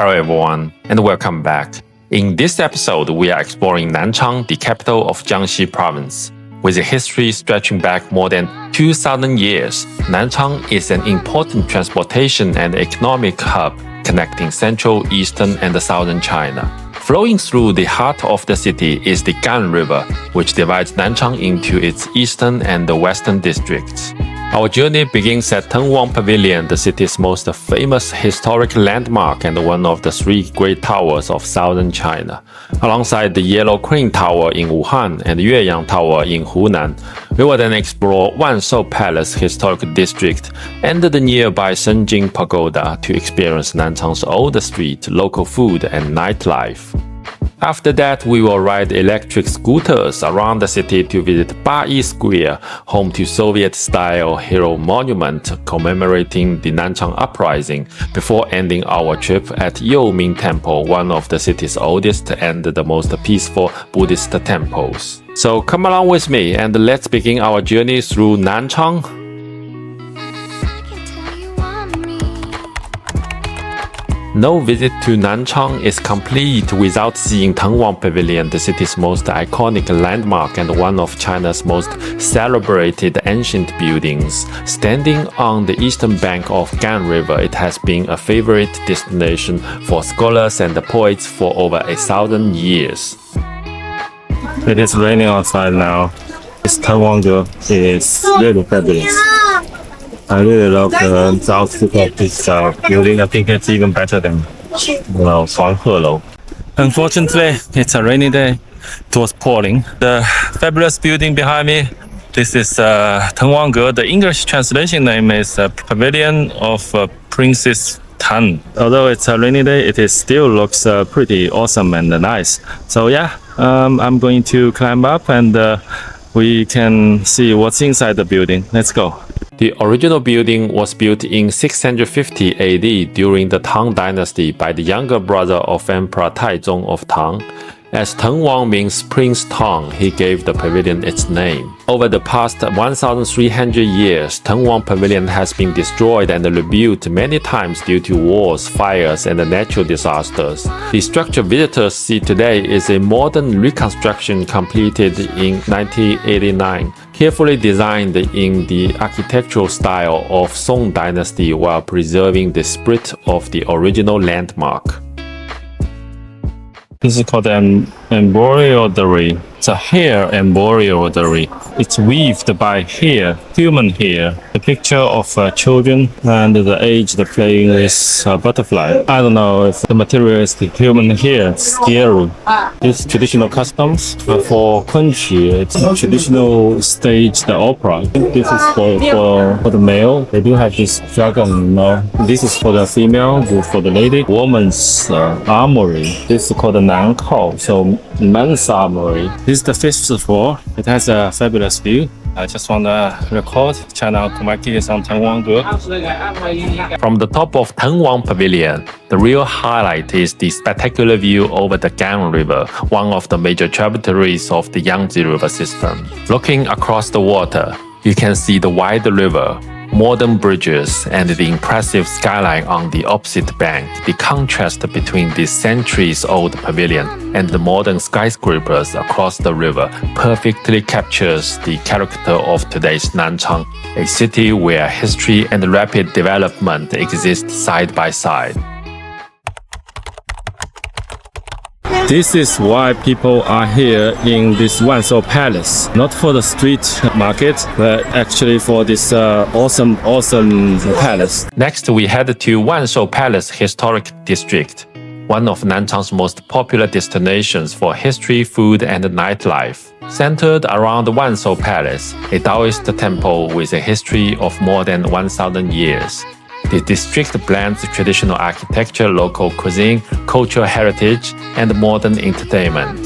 Hello everyone, and welcome back. In this episode, we are exploring Nanchang, the capital of Jiangxi province. With a history stretching back more than 2,000 years, Nanchang is an important transportation and economic hub connecting central, eastern, and southern China. Flowing through the heart of the city is the Gan River, which divides Nanchang into its eastern and western districts. Our journey begins at Tengwang Pavilion, the city's most famous historic landmark and one of the three great towers of southern China. Alongside the Yellow Crane Tower in Wuhan and Yueyang Tower in Hunan, we will then explore Wanshou Palace historic district and the nearby Shengjin Pagoda to experience Nanchang's old street, local food, and nightlife. After that, we will ride electric scooters around the city to visit Bayi Square, home to Soviet-style hero monument commemorating the Nanchang Uprising, before ending our trip at Youming Temple, one of the city's oldest and the most peaceful Buddhist temples. So come along with me and let's begin our journey through Nanchang. No visit to Nanchang is complete without seeing Tengwang Pavilion, the city's most iconic landmark and one of China's most celebrated ancient buildings. Standing on the eastern bank of Gan River, it has been a favorite destination for scholars and poets for over 1,000 years. It is raining outside now. This Tengwang is really fabulous. I really love the outlook of this building. I think it's even better than Wanshou. Unfortunately, it's a rainy day. It was pouring. The fabulous building behind me, this is Tengwang. The English translation name is Pavilion of Princess Tan. Although it's a rainy day, it still looks pretty awesome and nice. So yeah, I'm going to climb up and we can see what's inside the building. Let's go. The original building was built in 650 AD during the Tang Dynasty by the younger brother of Emperor Taizong of Tang. As Tengwang means Prince Tang, he gave the pavilion its name. Over the past 1,300 years, Tengwang Pavilion has been destroyed and rebuilt many times due to wars, fires, and natural disasters. The structure visitors see today is a modern reconstruction completed in 1989, carefully designed in the architectural style of Song Dynasty while preserving the spirit of the original landmark. This is called an embroidery. It's a hair embroidery. It's weaved by hair, human hair. The picture of children and the age they're playing with a butterfly. I don't know if the material is the human hair. It's scary. It's traditional customs for country. It's a traditional stage, the opera. I think this is for the male. They do have this dragon. This is for the female. This is for the lady. Woman's armory. This is called the Nanchang. So men's armory. This is the 5th floor. It has a fabulous view. I just want to record. China out to Mikey is on Tengwang. From the top of Tengwang Pavilion, the real highlight is the spectacular view over the Gan River, one of the major tributaries of the Yangtze River system. Looking across the water, you can see the wide river, modern bridges, and the impressive skyline on the opposite bank. The contrast between the centuries-old pavilion and the modern skyscrapers across the river perfectly captures the character of today's Nanchang, a city where history and rapid development exist side by side. This is why people are here in this Wanshou Palace. Not for the street market, but actually for this awesome palace. Next, we head to Wanshou Palace Historic District, one of Nanchang's most popular destinations for history, food, and nightlife. Centered around the Wanshou Palace, a Taoist temple with a history of more than 1,000 years. The district blends traditional architecture, local cuisine, cultural heritage, and modern entertainment.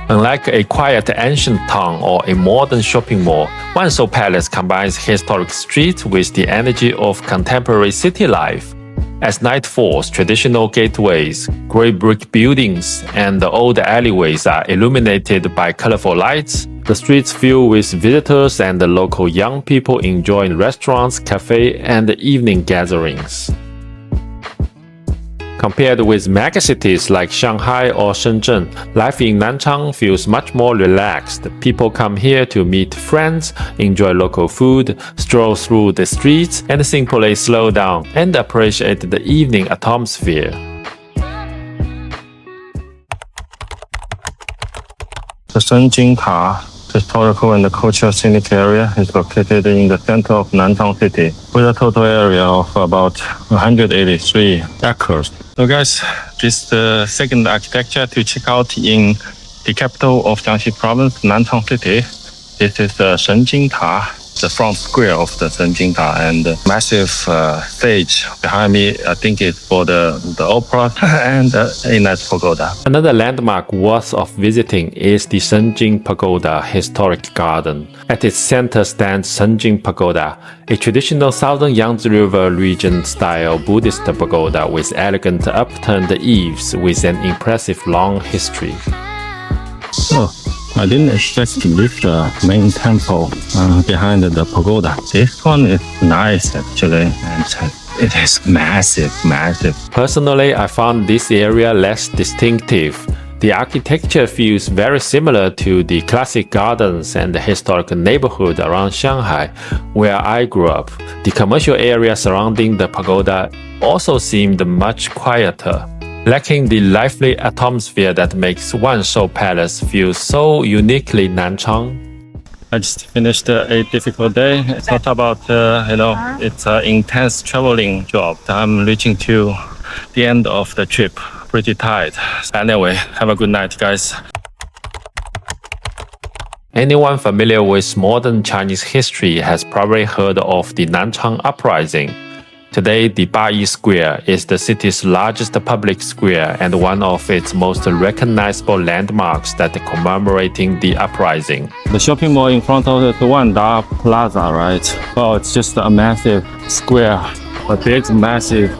Unlike a quiet ancient town or a modern shopping mall, Wanshou Palace combines historic streets with the energy of contemporary city life. As night falls, traditional gateways, grey brick buildings, and the old alleyways are illuminated by colorful lights. The streets fill with visitors and the local young people enjoying restaurants, cafes, and evening gatherings. Compared with megacities like Shanghai or Shenzhen, life in Nanchang feels much more relaxed. People come here to meet friends, enjoy local food, stroll through the streets, and simply slow down and appreciate the evening atmosphere. The Shengjin historical and cultural scenic area is located in the center of Nanchang city with a total area of about 183 acres. So guys, this is the second architecture to check out in the capital of Jiangxi province, Nanchang city. This is the Shengjin, the front square of the Shengjin, and the massive stage behind me. I think it's for the opera and a nice pagoda. Another landmark worth of visiting is the Shengjin Pagoda Historic Garden. At its center stands Shengjin Pagoda, a traditional southern Yangtze River region-style Buddhist pagoda with elegant upturned eaves with an impressive long history. Oh, I didn't expect to leave the main temple behind the pagoda. This one is nice actually, and it is massive. Personally, I found this area less distinctive. The architecture feels very similar to the classic gardens and the historic neighborhood around Shanghai, where I grew up. The commercial area surrounding the pagoda also seemed much quieter, lacking the lively atmosphere that makes Wanshou Palace feel so uniquely Nanchang. I just finished a difficult day. It's not about, it's an intense traveling job. I'm reaching to the end of the trip. Pretty tired. Anyway, have a good night, guys. Anyone familiar with modern Chinese history has probably heard of the Nanchang Uprising. Today, the Bayi Square is the city's largest public square and one of its most recognizable landmarks that commemorating the uprising. The shopping mall in front of the Wanda Plaza, right? Well, it's just a massive square, a big, massive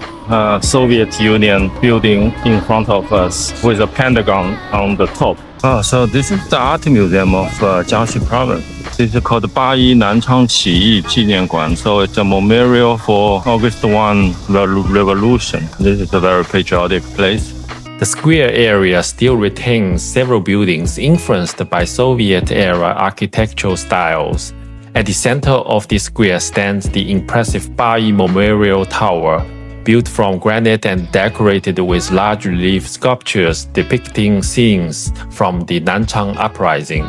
Soviet Union building in front of us with a pentagon on the top. Oh, so this is the art museum of Jiangxi province. This is called Bayi Nanchang Qiyi 纪念馆. So it's a memorial for August 1 revolution. This is a very patriotic place. The square area still retains several buildings influenced by Soviet-era architectural styles. At the center of the square stands the impressive Bayi Memorial Tower, built from granite and decorated with large relief sculptures depicting scenes from the Nanchang Uprising.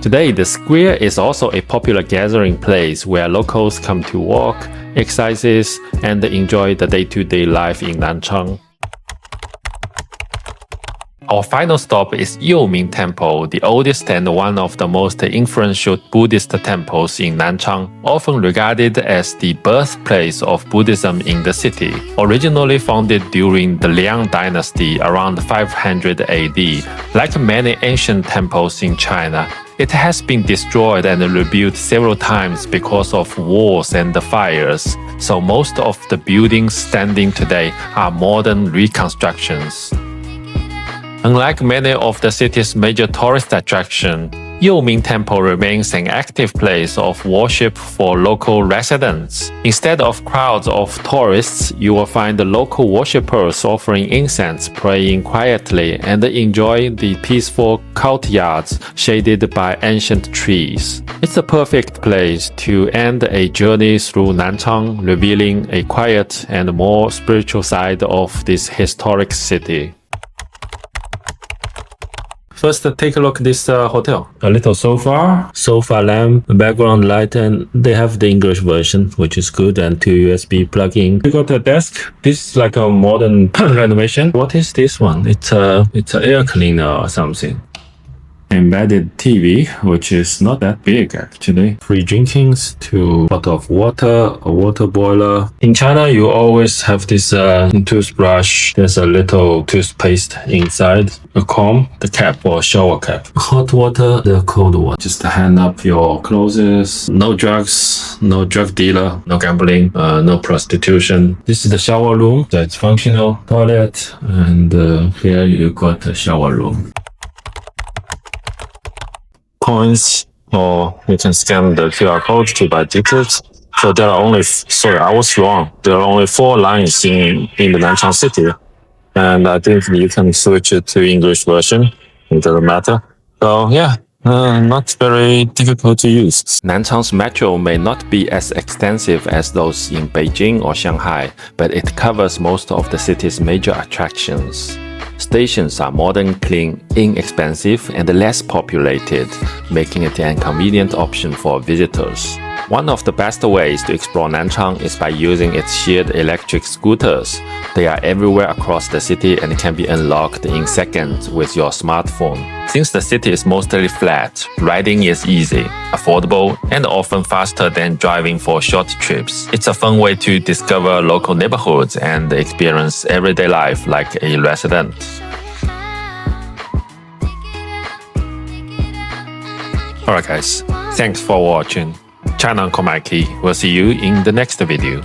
Today, the square is also a popular gathering place where locals come to walk, exercise, and enjoy the day-to-day life in Nanchang. Our final stop is Youming Temple, the oldest and one of the most influential Buddhist temples in Nanchang, often regarded as the birthplace of Buddhism in the city. Originally founded during the Liang Dynasty around 500 AD, like many ancient temples in China, it has been destroyed and rebuilt several times because of wars and fires, so most of the buildings standing today are modern reconstructions. Unlike many of the city's major tourist attractions, Youming Temple remains an active place of worship for local residents. Instead of crowds of tourists, you will find the local worshippers offering incense, praying quietly, and enjoy the peaceful courtyards shaded by ancient trees. It's a perfect place to end a journey through Nanchang, revealing a quiet and more spiritual side of this historic city. First, take a look at this hotel. A little sofa lamp, background light, and they have the English version, which is good, and 2 USB plug-in. You got a desk. This is like a modern renovation. What is this one? It's an air cleaner or something. Embedded TV, which is not that big actually. Free drinkings, 2 bottle of water, a water boiler. In China, you always have this toothbrush. There's a little toothpaste inside. A comb, the cap or shower cap. Hot water, the cold water. Just hang up your clothes. No drugs, no drug dealer, no gambling, no prostitution. This is the shower room. So it's functional toilet, and here you got the shower room. Coins, or you can scan the QR code to buy tickets. So there are only, I was wrong. There are only 4 lines in the Nanchang city. And I think you can switch it to English version. It doesn't matter. So yeah, not very difficult to use. Nanchang's metro may not be as extensive as those in Beijing or Shanghai, but it covers most of the city's major attractions. Stations are modern, clean, inexpensive, and less populated, making it an convenient option for visitors. One of the best ways to explore Nanchang is by using its shared electric scooters. They are everywhere across the city and can be unlocked in seconds with your smartphone. Since the city is mostly flat, riding is easy, affordable, and often faster than driving for short trips. It's a fun way to discover local neighborhoods and experience everyday life like a resident. Alright guys, thanks for watching. China Uncle Mikey will see you in the next video.